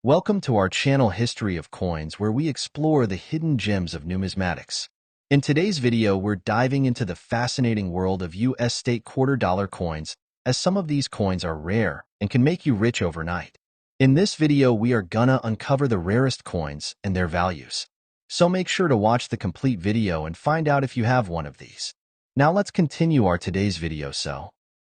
Welcome to our channel History of Coins, where we explore the hidden gems of numismatics. In today's video, we're diving into the fascinating world of U.S. state quarter-dollar coins, as some of these coins are rare and can make you rich overnight. In this video, we are gonna uncover the rarest coins and their values. So make sure to watch the complete video and find out if you have one of these. Now let's continue our today's video.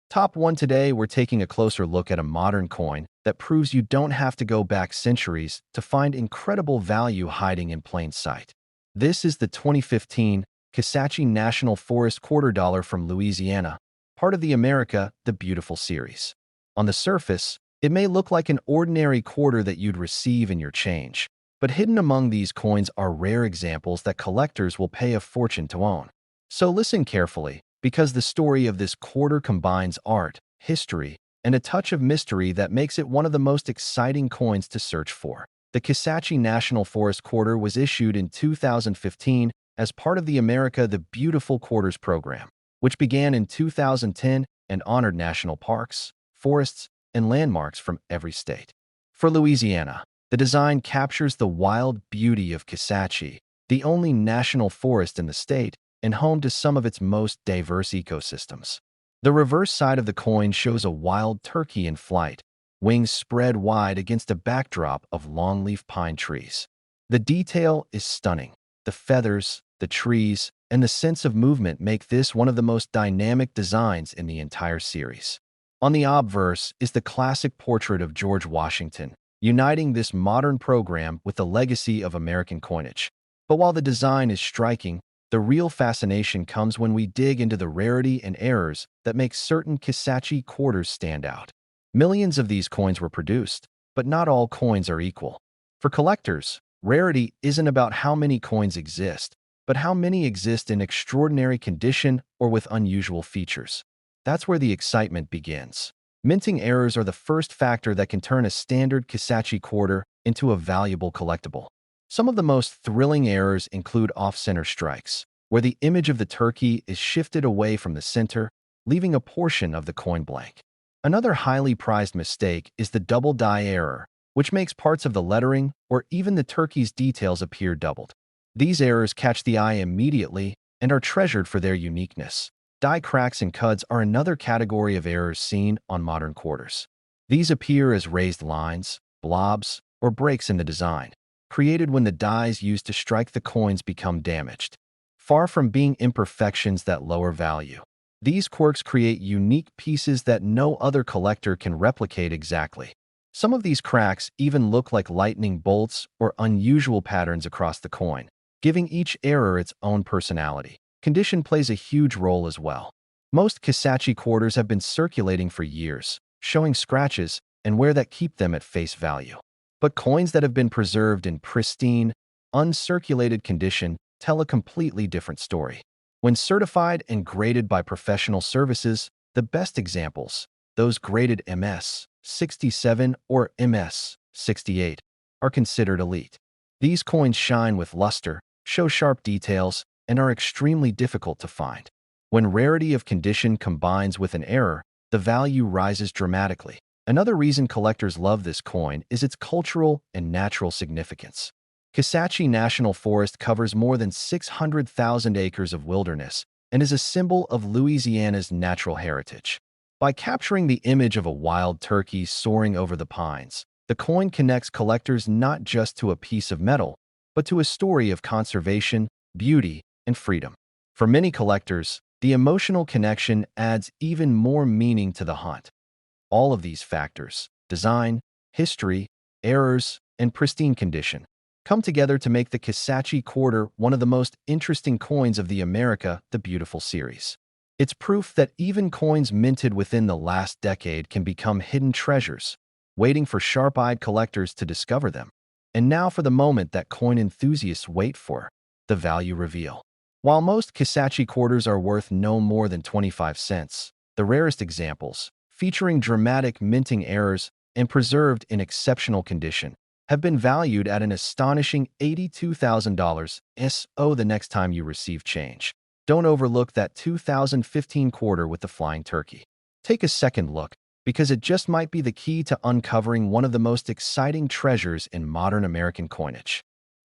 Top 1 today, we're taking a closer look at a modern coin that proves you don't have to go back centuries to find incredible value hiding in plain sight. This is the 2015 Kisatchie National Forest quarter dollar from Louisiana, part of the America the Beautiful series. On the surface, it may look like an ordinary quarter that you'd receive in your change, but hidden among these coins are rare examples that collectors will pay a fortune to own. So listen carefully, because the story of this quarter combines art, history, and a touch of mystery that makes it one of the most exciting coins to search for. The Kisatchie National Forest quarter was issued in 2015 as part of the America the Beautiful Quarters program, which began in 2010 and honored national parks, forests, and landmarks from every state. For Louisiana, the design captures the wild beauty of Kisatchie, the only national forest in the state, and home to some of its most diverse ecosystems. The reverse side of the coin shows a wild turkey in flight, wings spread wide against a backdrop of longleaf pine trees. The detail is stunning. The feathers, the trees, and the sense of movement make this one of the most dynamic designs in the entire series. On the obverse is the classic portrait of George Washington, uniting this modern program with the legacy of American coinage. But while the design is striking, the real fascination comes when we dig into the rarity and errors that make certain Kisatchie quarters stand out. Millions of these coins were produced, but not all coins are equal. For collectors, rarity isn't about how many coins exist, but how many exist in extraordinary condition or with unusual features. That's where the excitement begins. Minting errors are the first factor that can turn a standard Kisatchie quarter into a valuable collectible. Some of the most thrilling errors include off-center strikes, where the image of the turkey is shifted away from the center, leaving a portion of the coin blank. Another highly prized mistake is the double die error, which makes parts of the lettering or even the turkey's details appear doubled. These errors catch the eye immediately and are treasured for their uniqueness. Die cracks and cuds are another category of errors seen on modern quarters. These appear as raised lines, blobs, or breaks in the design, created when the dies used to strike the coins become damaged. Far from being imperfections that lower value, these quirks create unique pieces that no other collector can replicate exactly. Some of these cracks even look like lightning bolts or unusual patterns across the coin, giving each error its own personality. Condition plays a huge role as well. Most Kisatchie quarters have been circulating for years, showing scratches and wear that keep them at face value. But coins that have been preserved in pristine, uncirculated condition tell a completely different story. When certified and graded by professional services, the best examples, those graded MS 67 or MS 68, are considered elite. These coins shine with luster, show sharp details, and are extremely difficult to find. When rarity of condition combines with an error, the value rises dramatically. Another reason collectors love this coin is its cultural and natural significance. Kisatchie National Forest covers more than 600,000 acres of wilderness and is a symbol of Louisiana's natural heritage. By capturing the image of a wild turkey soaring over the pines, the coin connects collectors not just to a piece of metal, but to a story of conservation, beauty, and freedom. For many collectors, the emotional connection adds even more meaning to the hunt. All of these factors, design, history, errors, and pristine condition, come together to make the Kisatchie quarter one of the most interesting coins of the America the Beautiful series. It's proof that even coins minted within the last decade can become hidden treasures, waiting for sharp-eyed collectors to discover them. And now for the moment that coin enthusiasts wait for, the value reveal. While most Kisatchie quarters are worth no more than 25 cents, the rarest examples, featuring dramatic minting errors and preserved in exceptional condition, have been valued at an astonishing $82,000 so the next time you receive change. Don't overlook that 2015 quarter with the flying turkey. Take a second look. because it just might be the key to uncovering one of the most exciting treasures in modern American coinage.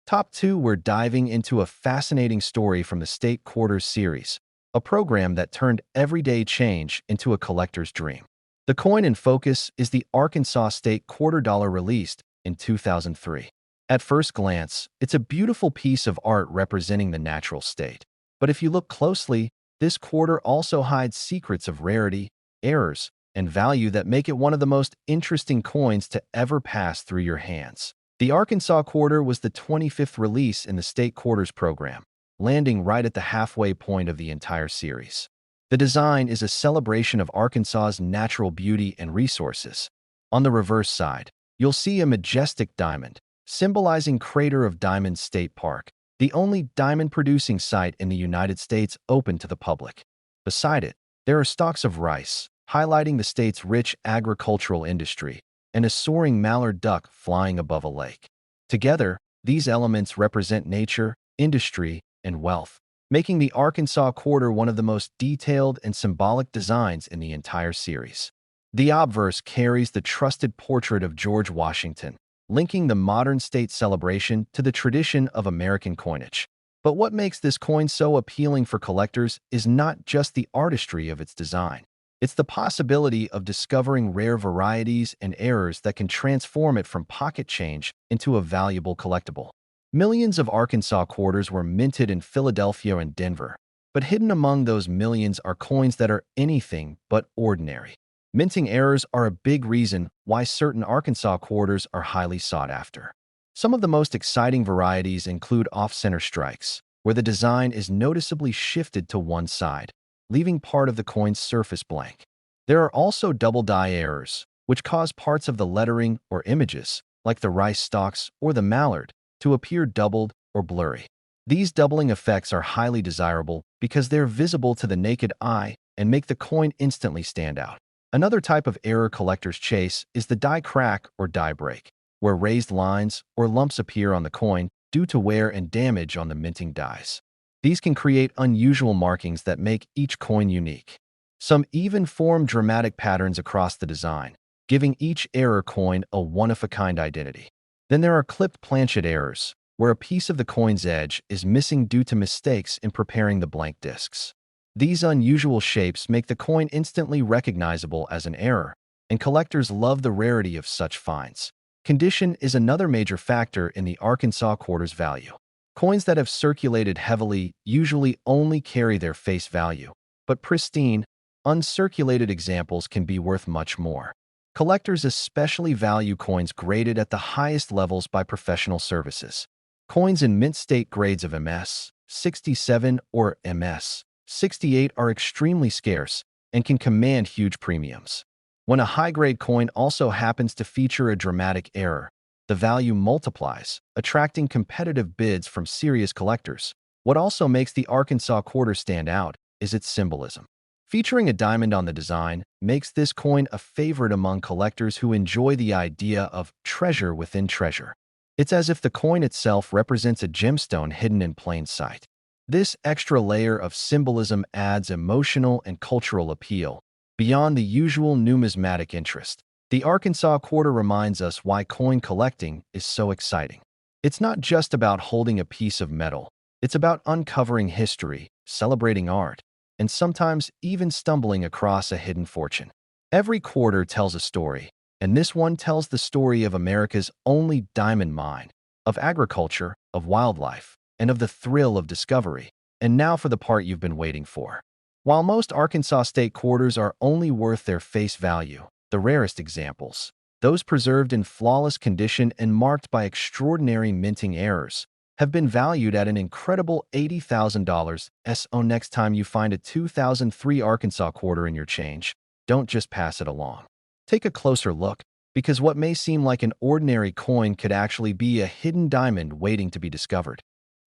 Top 2, we're diving into a fascinating story from the State Quarters series, a program that turned everyday change into a collector's dream. The coin in focus is the Arkansas State Quarter Dollar released in 2003. At first glance, it's a beautiful piece of art representing the natural state. But if you look closely, this quarter also hides secrets of rarity, errors, and value that make it one of the most interesting coins to ever pass through your hands. The Arkansas Quarter was the 25th release in the State Quarters program, landing right at the halfway point of the entire series. The design is a celebration of Arkansas's natural beauty and resources. On the reverse side, you'll see a majestic diamond, symbolizing Crater of Diamonds State Park, the only diamond-producing site in the United States open to the public. Beside it, there are stalks of rice, highlighting the state's rich agricultural industry, and a soaring mallard duck flying above a lake. Together, these elements represent nature, industry, and wealth, making the Arkansas Quarter one of the most detailed and symbolic designs in the entire series. The obverse carries the trusted portrait of George Washington, linking the modern state celebration to the tradition of American coinage. But what makes this coin so appealing for collectors is not just the artistry of its design. It's the possibility of discovering rare varieties and errors that can transform it from pocket change into a valuable collectible. Millions of Arkansas quarters were minted in Philadelphia and Denver, but hidden among those millions are coins that are anything but ordinary. Minting errors are a big reason why certain Arkansas quarters are highly sought after. Some of the most exciting varieties include off-center strikes, where the design is noticeably shifted to one side, leaving part of the coin's surface blank. There are also double die errors, which cause parts of the lettering or images, like the rice stalks or the mallard, to appear doubled or blurry. These doubling effects are highly desirable because they're visible to the naked eye and make the coin instantly stand out. Another type of error collectors chase is the die crack or die break, where raised lines or lumps appear on the coin due to wear and damage on the minting dies. These can create unusual markings that make each coin unique. Some even form dramatic patterns across the design, giving each error coin a one-of-a-kind identity. Then there are clipped planchet errors, where a piece of the coin's edge is missing due to mistakes in preparing the blank discs. These unusual shapes make the coin instantly recognizable as an error, and collectors love the rarity of such finds. Condition is another major factor in the Arkansas quarter's value. Coins that have circulated heavily usually only carry their face value, but pristine, uncirculated examples can be worth much more. Collectors especially value coins graded at the highest levels by professional services. Coins in mint state grades of MS 67 or MS 68 are extremely scarce and can command huge premiums. When a high-grade coin also happens to feature a dramatic error, the value multiplies, attracting competitive bids from serious collectors. What also makes the Arkansas quarter stand out is its symbolism. Featuring a diamond on the design makes this coin a favorite among collectors who enjoy the idea of treasure within treasure. It's as if the coin itself represents a gemstone hidden in plain sight. This extra layer of symbolism adds emotional and cultural appeal beyond the usual numismatic interest. The Arkansas quarter reminds us why coin collecting is so exciting. It's not just about holding a piece of metal. It's about uncovering history, celebrating art, and sometimes even stumbling across a hidden fortune. Every quarter tells a story, and this one tells the story of America's only diamond mine, of agriculture, of wildlife, and of the thrill of discovery. And now for the part you've been waiting for. While most Arkansas state quarters are only worth their face value, the rarest examples, those preserved in flawless condition and marked by extraordinary minting errors, have been valued at an incredible $80,000. So next time you find a 2003 Arkansas quarter in your change, don't just pass it along. Take a closer look, because what may seem like an ordinary coin could actually be a hidden diamond waiting to be discovered.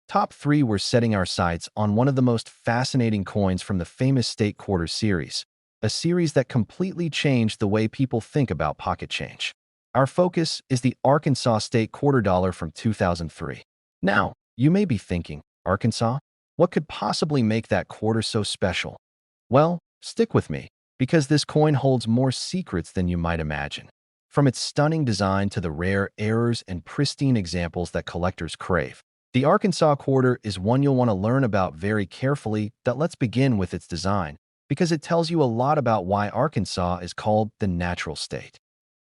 Top 3, we're setting our sights on one of the most fascinating coins from the famous State Quarter series, a series that completely changed the way people think about pocket change. Our focus is the Arkansas State Quarter Dollar from 2003. Now, you may be thinking, Arkansas? What could possibly make that quarter so special? Well, stick with me, because this coin holds more secrets than you might imagine. From its stunning design to the rare errors and pristine examples that collectors crave, the Arkansas quarter is one you'll want to learn about very carefully. Let's begin with its design, because it tells you a lot about why Arkansas is called the natural state.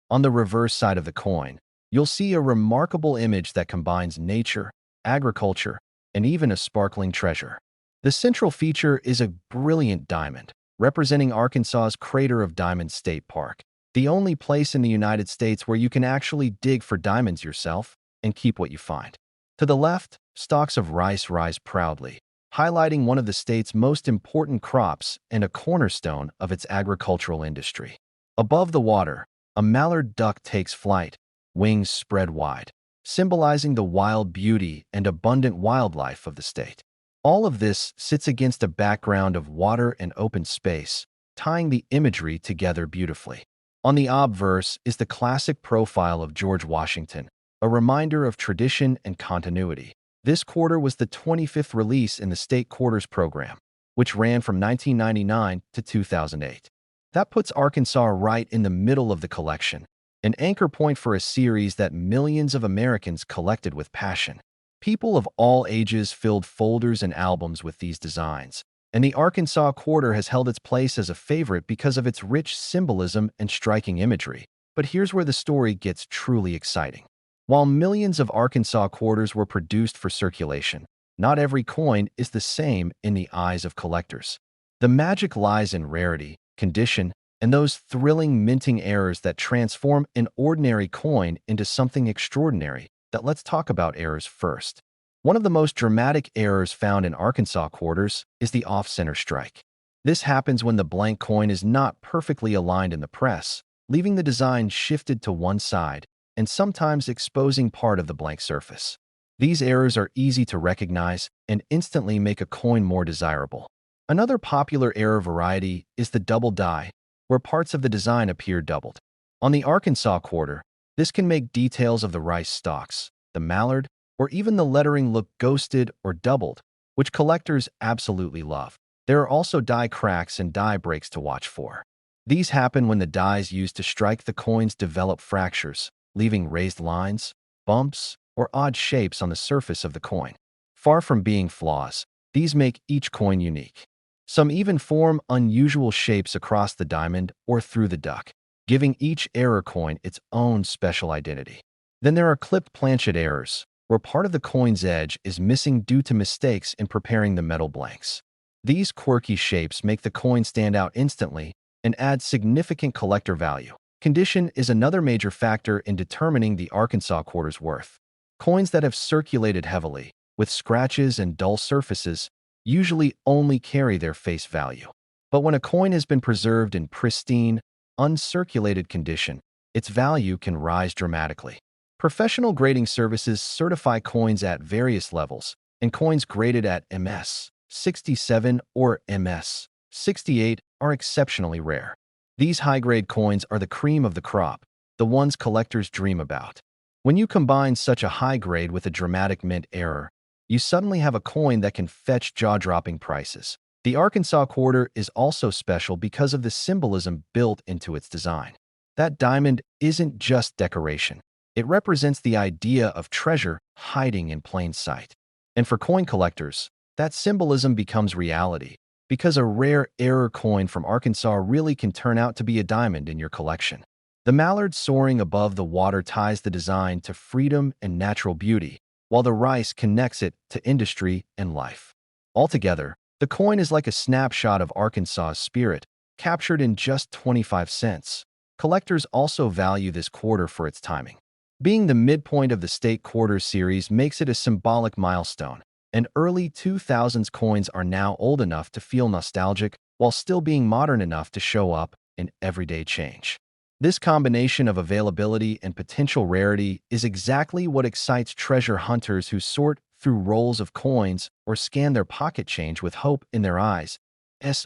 On the reverse side of the coin, you'll see a remarkable image that combines nature, agriculture, and even a sparkling treasure. The central feature is a brilliant diamond, representing Arkansas's Crater of Diamonds State Park, the only place in the United States where you can actually dig for diamonds yourself and keep what you find. To the left, stalks of rice rise proudly, highlighting one of the state's most important crops and a cornerstone of its agricultural industry. Above the water, a mallard duck takes flight, wings spread wide, symbolizing the wild beauty and abundant wildlife of the state. All of this sits against a background of water and open space, tying the imagery together beautifully. On the obverse is the classic profile of George Washington, a reminder of tradition and continuity. This quarter was the 25th release in the State Quarters program, which ran from 1999 to 2008. That puts Arkansas right in the middle of the collection, an anchor point for a series that millions of Americans collected with passion. People of all ages filled folders and albums with these designs, and the Arkansas quarter has held its place as a favorite because of its rich symbolism and striking imagery. But here's where the story gets truly exciting. While millions of Arkansas quarters were produced for circulation, not every coin is the same in the eyes of collectors. The magic lies in rarity, condition, and those thrilling minting errors that transform an ordinary coin into something extraordinary. Let's talk about errors first. One of the most dramatic errors found in Arkansas quarters is the off-center strike. This happens when the blank coin is not perfectly aligned in the press, leaving the design shifted to one side and sometimes exposing part of the blank surface. These errors are easy to recognize and instantly make a coin more desirable. Another popular error variety is the double die, where parts of the design appear doubled. On the Arkansas quarter, this can make details of the rice stalks, the mallard, or even the lettering look ghosted or doubled, which collectors absolutely love. There are also die cracks and die breaks to watch for. These happen when the dies used to strike the coins develop fractures, leaving raised lines, bumps, or odd shapes on the surface of the coin. Far from being flaws, these make each coin unique. Some even form unusual shapes across the diamond or through the duck, giving each error coin its own special identity. Then there are clipped planchet errors, where part of the coin's edge is missing due to mistakes in preparing the metal blanks. These quirky shapes make the coin stand out instantly and add significant collector value. Condition is another major factor in determining the Arkansas quarter's worth. Coins that have circulated heavily, with scratches and dull surfaces, usually only carry their face value. But when a coin has been preserved in pristine, uncirculated condition, its value can rise dramatically. Professional grading services certify coins at various levels, and coins graded at MS 67 or MS 68 are exceptionally rare. These high-grade coins are the cream of the crop, the ones collectors dream about. When you combine such a high grade with a dramatic mint error, you suddenly have a coin that can fetch jaw-dropping prices. The Arkansas quarter is also special because of the symbolism built into its design. That diamond isn't just decoration. It represents the idea of treasure hiding in plain sight. And for coin collectors, that symbolism becomes reality, because a rare error coin from Arkansas really can turn out to be a diamond in your collection. The mallard soaring above the water ties the design to freedom and natural beauty, while the rice connects it to industry and life. Altogether, the coin is like a snapshot of Arkansas's spirit, captured in just 25 cents. Collectors also value this quarter for its timing. Being the midpoint of the State Quarters series makes it a symbolic milestone, and early 2000s coins are now old enough to feel nostalgic while still being modern enough to show up in everyday change. This combination of availability and potential rarity is exactly what excites treasure hunters who sort through rolls of coins or scan their pocket change with hope in their eyes.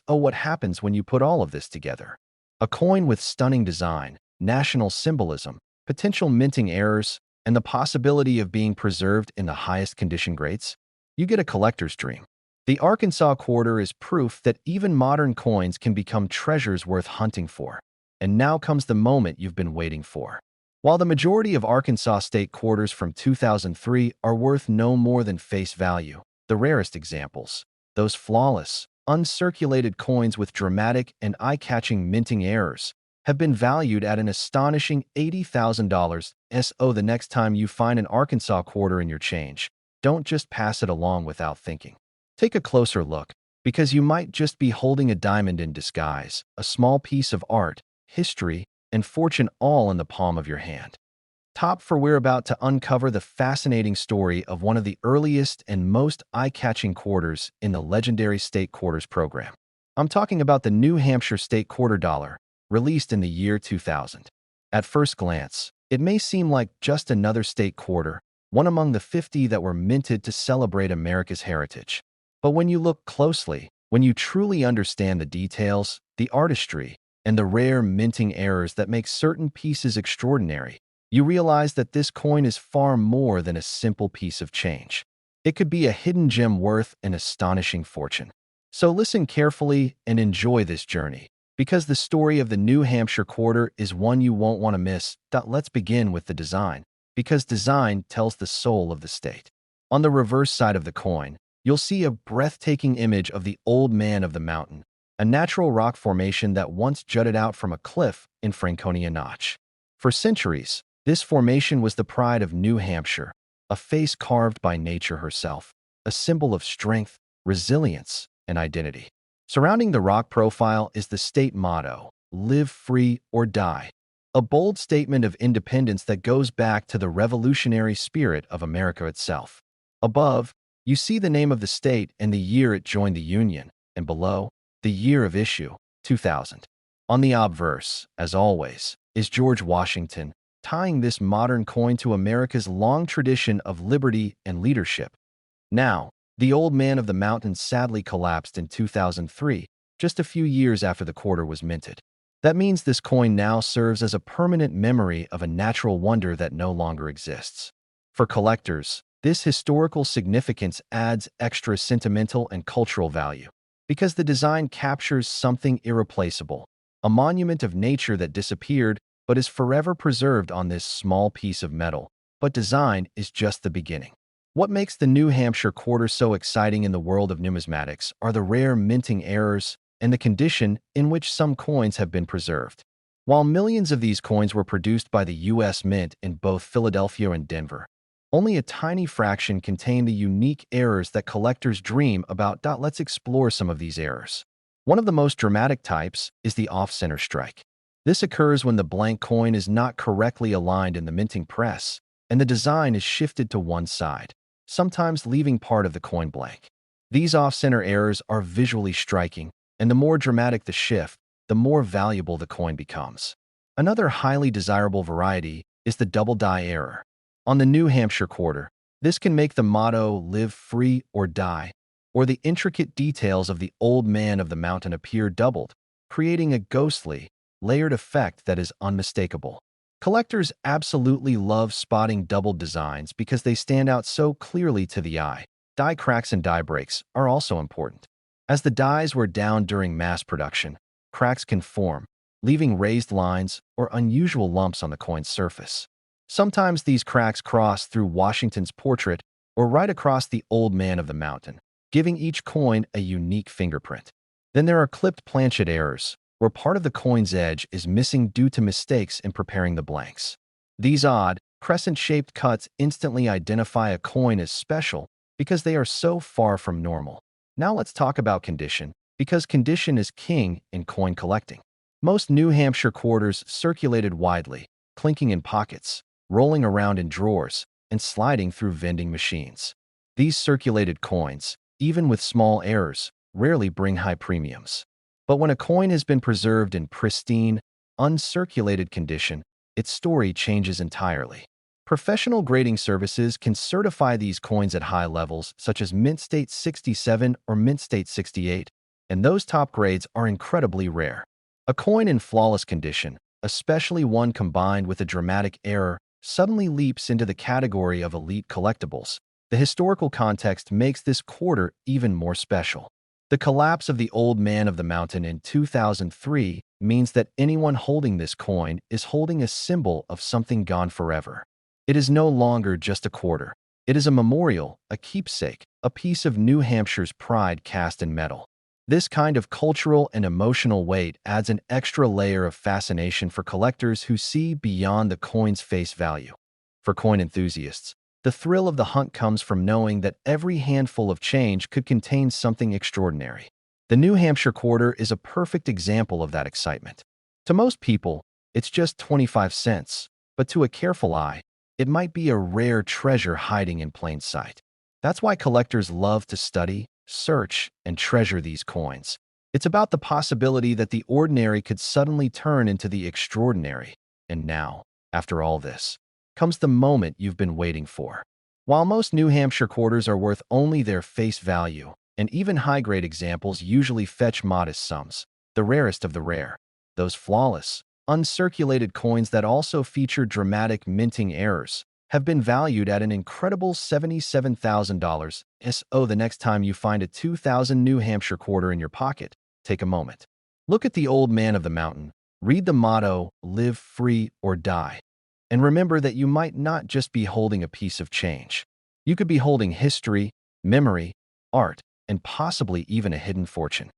What happens when you put all of this together? A coin with stunning design, national symbolism, potential minting errors, and the possibility of being preserved in the highest condition grades? You get a collector's dream. The Arkansas quarter is proof that even modern coins can become treasures worth hunting for. And now comes the moment you've been waiting for. While the majority of Arkansas state quarters from 2003 are worth no more than face value, the rarest examples, those flawless, uncirculated coins with dramatic and eye-catching minting errors, have been valued at an astonishing $80,000. So the next time you find an Arkansas quarter in your change, don't just pass it along without thinking. Take a closer look, because you might just be holding a diamond in disguise, a small piece of art, history, and fortune all in the palm of your hand. For we're about to uncover the fascinating story of one of the earliest and most eye-catching quarters in the legendary state quarters program. I'm talking about the New Hampshire state quarter dollar, released in the year 2000. At first glance, it may seem like just another state quarter, one among the 50 that were minted to celebrate America's heritage. But when you look closely, when you truly understand the details, the artistry, and the rare minting errors that make certain pieces extraordinary, you realize that this coin is far more than a simple piece of change. It could be a hidden gem worth an astonishing fortune. So listen carefully and enjoy this journey, because the story of the New Hampshire quarter is one you won't want to miss. Let's begin with the design, because design tells the soul of the state. On the reverse side of the coin, you'll see a breathtaking image of the Old Man of the Mountain, a natural rock formation that once jutted out from a cliff in Franconia Notch. For centuries, this formation was the pride of New Hampshire, a face carved by nature herself, a symbol of strength, resilience, and identity. Surrounding the rock profile is the state motto, "Live free or die," a bold statement of independence that goes back to the revolutionary spirit of America itself. Above, you see the name of the state and the year it joined the Union, and below, the year of issue, 2000. On the obverse, as always, is George Washington, tying this modern coin to America's long tradition of liberty and leadership. Now, the Old Man of the Mountain sadly collapsed in 2003, just a few years after the quarter was minted. That means this coin now serves as a permanent memory of a natural wonder that no longer exists. For collectors, this historical significance adds extra sentimental and cultural value, because the design captures something irreplaceable, a monument of nature that disappeared but is forever preserved on this small piece of metal. But design is just the beginning. What makes the New Hampshire quarter so exciting in the world of numismatics are the rare minting errors and the condition in which some coins have been preserved. While millions of these coins were produced by the U.S. Mint in both Philadelphia and Denver, only a tiny fraction contain the unique errors that collectors dream about. Let's explore some of these errors. One of the most dramatic types is the off-center strike. This occurs when the blank coin is not correctly aligned in the minting press, and the design is shifted to one side, sometimes leaving part of the coin blank. These off-center errors are visually striking, and the more dramatic the shift, the more valuable the coin becomes. Another highly desirable variety is the double die error. On the New Hampshire quarter, this can make the motto "Live free or die," or the intricate details of the Old Man of the Mountain appear doubled, creating a ghostly, layered effect that is unmistakable. Collectors absolutely love spotting doubled designs because they stand out so clearly to the eye. Die cracks and die breaks are also important. As the dies wear down during mass production, cracks can form, leaving raised lines or unusual lumps on the coin's surface. Sometimes these cracks cross through Washington's portrait or right across the Old Man of the Mountain, giving each coin a unique fingerprint. Then there are clipped planchet errors, where part of the coin's edge is missing due to mistakes in preparing the blanks. These odd, crescent-shaped cuts instantly identify a coin as special because they are so far from normal. Now let's talk about condition, because condition is king in coin collecting. Most New Hampshire quarters circulated widely, clinking in pockets, rolling around in drawers, and sliding through vending machines. These circulated coins, even with small errors, rarely bring high premiums. But when a coin has been preserved in pristine, uncirculated condition, its story changes entirely. Professional grading services can certify these coins at high levels, such as Mint State 67 or Mint State 68, and those top grades are incredibly rare. A coin in flawless condition, especially one combined with a dramatic error, suddenly leaps into the category of elite collectibles, The historical context makes this quarter even more special. The collapse of the Old Man of the Mountain in 2003 means that anyone holding this coin is holding a symbol of something gone forever. It is no longer just a quarter. It is a memorial, a keepsake, a piece of New Hampshire's pride cast in metal. This kind of cultural and emotional weight adds an extra layer of fascination for collectors who see beyond the coin's face value. For coin enthusiasts, the thrill of the hunt comes from knowing that every handful of change could contain something extraordinary. The New Hampshire quarter is a perfect example of that excitement. To most people, it's just 25 cents, but to a careful eye, it might be a rare treasure hiding in plain sight. That's why collectors love to study, search, and treasure these coins. It's about the possibility that the ordinary could suddenly turn into the extraordinary. And now, after all this, comes the moment you've been waiting for. While most New Hampshire quarters are worth only their face value, and even high-grade examples usually fetch modest sums, the rarest of the rare, those flawless, uncirculated coins that also feature dramatic minting errors, have been valued at an incredible $77,000. So the next time you find a 2000 New Hampshire quarter in your pocket, take a moment. Look at the Old Man of the Mountain, read the motto, "Live free or die." And remember that you might not just be holding a piece of change. You could be holding history, memory, art, and possibly even a hidden fortune.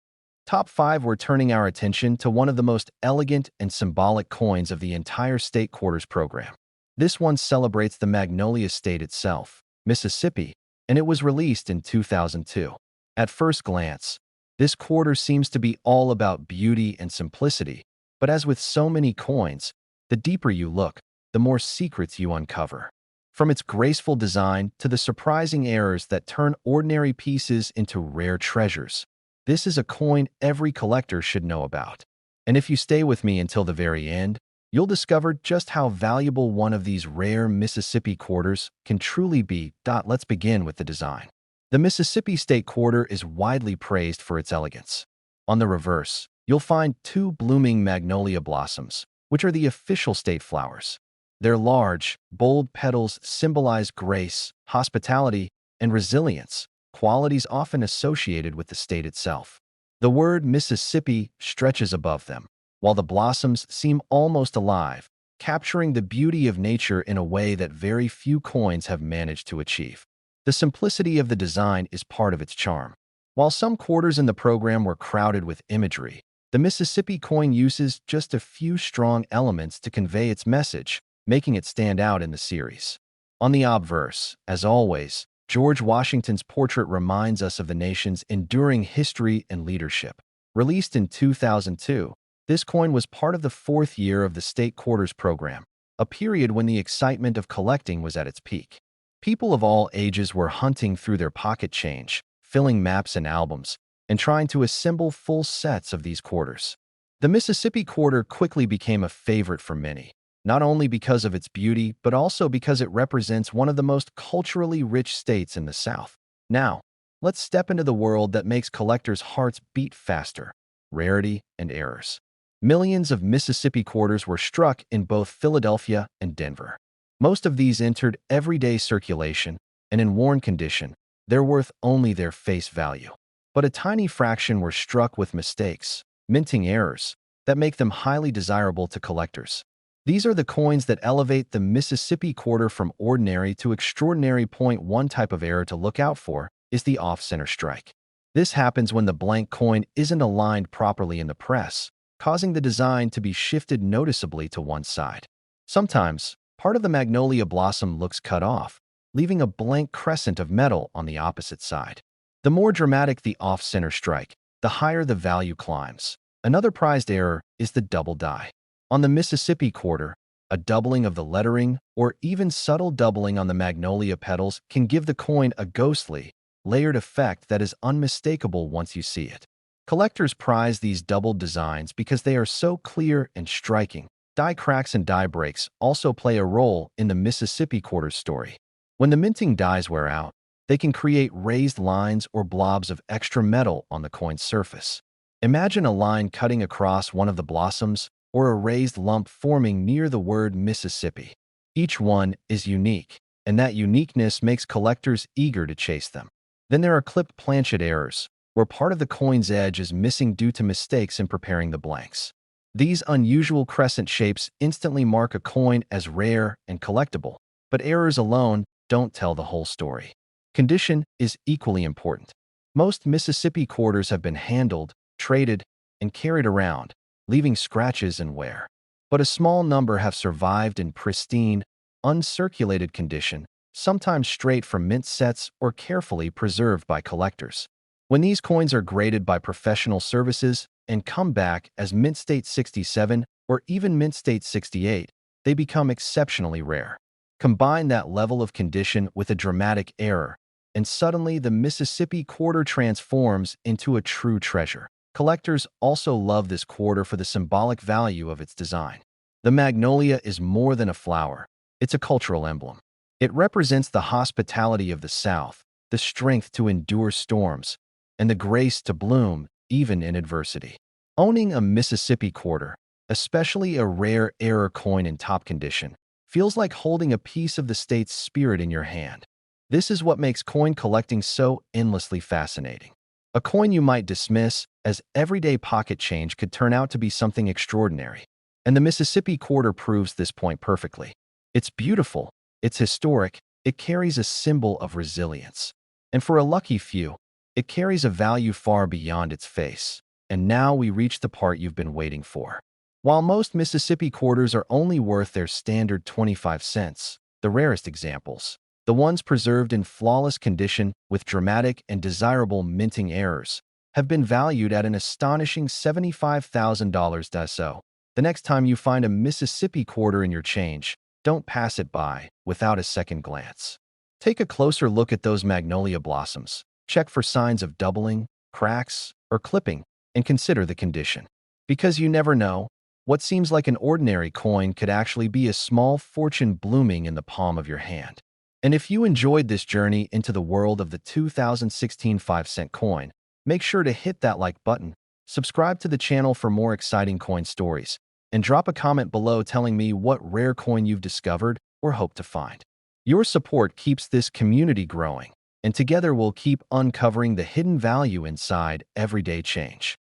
Top 5, we're turning our attention to one of the most elegant and symbolic coins of the entire state quarters program. This one celebrates the Magnolia State itself, Mississippi, and it was released in 2002. At first glance, this quarter seems to be all about beauty and simplicity, but as with so many coins, the deeper you look, the more secrets you uncover. From its graceful design to the surprising errors that turn ordinary pieces into rare treasures, this is a coin every collector should know about. And if you stay with me until the very end, you'll discover just how valuable one of these rare Mississippi quarters can truly be. Let's begin with the design. The Mississippi State quarter is widely praised for its elegance. On the reverse, you'll find two blooming magnolia blossoms, which are the official state flowers. Their large, bold petals symbolize grace, hospitality, and resilience, qualities often associated with the state itself. The word Mississippi stretches above them, while the blossoms seem almost alive, capturing the beauty of nature in a way that very few coins have managed to achieve. The simplicity of the design is part of its charm. While some quarters in the program were crowded with imagery, the Mississippi coin uses just a few strong elements to convey its message, making it stand out in the series. On the obverse, as always, George Washington's portrait reminds us of the nation's enduring history and leadership. Released in 2002, this coin was part of the 4th year of the state quarters program, a period when the excitement of collecting was at its peak. People of all ages were hunting through their pocket change, filling maps and albums, and trying to assemble full sets of these quarters. The Mississippi quarter quickly became a favorite for many, not only because of its beauty, but also because it represents one of the most culturally rich states in the South. Now, let's step into the world that makes collectors' hearts beat faster: rarity and errors. Millions of Mississippi quarters were struck in both Philadelphia and Denver. Most of these entered everyday circulation, and in worn condition, they're worth only their face value. But a tiny fraction were struck with mistakes, minting errors, that make them highly desirable to collectors. These are the coins that elevate the Mississippi quarter from ordinary to extraordinary. One type of error to look out for is the off-center strike. This happens when the blank coin isn't aligned properly in the press, causing the design to be shifted noticeably to one side. Sometimes, part of the magnolia blossom looks cut off, leaving a blank crescent of metal on the opposite side. The more dramatic the off-center strike, the higher the value climbs. Another prized error is the double die. On the Mississippi quarter, a doubling of the lettering or even subtle doubling on the magnolia petals can give the coin a ghostly, layered effect that is unmistakable once you see it. Collectors prize these doubled designs because they are so clear and striking. Die cracks and die breaks also play a role in the Mississippi quarter story. When the minting dies wear out, they can create raised lines or blobs of extra metal on the coin's surface. Imagine a line cutting across one of the blossoms, or a raised lump forming near the word Mississippi. Each one is unique, and that uniqueness makes collectors eager to chase them. Then there are clipped planchet errors, where part of the coin's edge is missing due to mistakes in preparing the blanks. These unusual crescent shapes instantly mark a coin as rare and collectible, but errors alone don't tell the whole story. Condition is equally important. Most Mississippi quarters have been handled, traded, and carried around, leaving scratches and wear. But a small number have survived in pristine, uncirculated condition, sometimes straight from mint sets or carefully preserved by collectors. When these coins are graded by professional services and come back as mint state 67 or even mint state 68, they become exceptionally rare. Combine that level of condition with a dramatic error, and suddenly the Mississippi quarter transforms into a true treasure. Collectors also love this quarter for the symbolic value of its design. The magnolia is more than a flower. It's a cultural emblem. It represents the hospitality of the South, the strength to endure storms, and the grace to bloom even in adversity. Owning a Mississippi quarter, especially a rare error coin in top condition, feels like holding a piece of the state's spirit in your hand. This is what makes coin collecting so endlessly fascinating. A coin you might dismiss as everyday pocket change could turn out to be something extraordinary. And the Mississippi quarter proves this point perfectly. It's beautiful, it's historic, it carries a symbol of resilience. And for a lucky few, it carries a value far beyond its face. And now we reach the part you've been waiting for. While most Mississippi quarters are only worth their standard 25 cents, the rarest examples, the ones preserved in flawless condition with dramatic and desirable minting errors, have been valued at an astonishing $75,000. So, the next time you find a Mississippi quarter in your change, don't pass it by without a second glance. Take a closer look at those magnolia blossoms. Check for signs of doubling, cracks, or clipping, and consider the condition. Because you never know, what seems like an ordinary coin could actually be a small fortune blooming in the palm of your hand. And if you enjoyed this journey into the world of the 2016 5-cent coin, make sure to hit that like button, subscribe to the channel for more exciting coin stories, and drop a comment below telling me what rare coin you've discovered or hope to find. Your support keeps this community growing, and together we'll keep uncovering the hidden value inside everyday change.